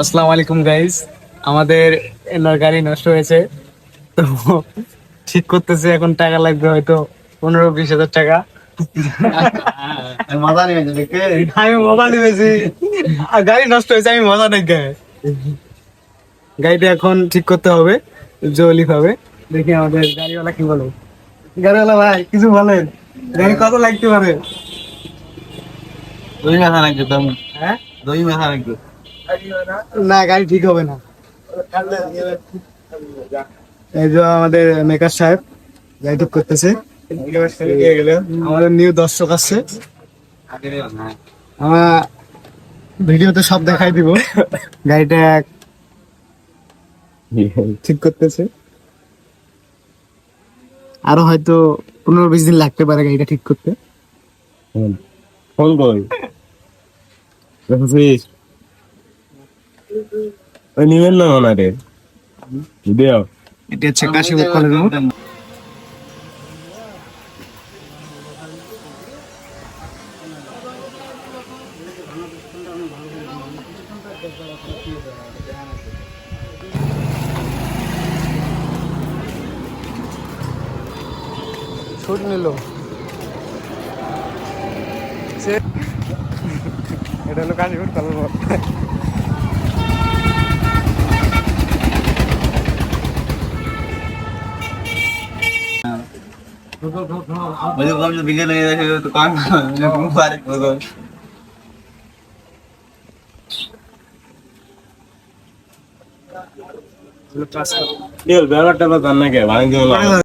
আসসালামু আলাইকুম গাইস। আমাদের এনার গাড়ি নষ্ট হয়েছে, তো ঠিক করতেছে। এখন টাকা লাগবে হয়তো 15-20 হাজার টাকা। মজা নিবেন দেখে আমি মজা নিয়েছি, আর গাড়ি নষ্ট হয়েছে, আমি মজা নেই গায়ে। গাড়িটা এখন ঠিক করতে হবে, জলি হবে। দেখি আমাদের গাড়িওয়ালা কি বলে। গাড়িওয়ালা ভাই কিছু বলেন, গাড়ি কত লাগতে পারে? দই মাথা নাকি তুমি? হ্যাঁ, দই মাথা নাকি? না গাড়ি ঠিক হবে না। এই যে আমাদের মেকার সাহেব গাড়ি ঠিক করতেছে। আমাদের নিউ দর্শক আসছে, আমরা ভিডিওতে সব দেখাই দিব। গাড়িটা ঠিক করতেছে, আরো হয়তো 15-20 দিন লাগতে পারে গাড়িটা ঠিক করতে। ফোন কই দেখছিস? ওই নিবেন না ওনারে দেও। এটা হচ্ছে কাশীপুর কলেজ মোড়। শুট নিল, এটা হলো কাশীপুর কলেজ মোড়। मुझे कम जो बिगड़ नहीं रहे तो काम मुझे मुबारक हो गए ये बेला टेबल करने के भाई जो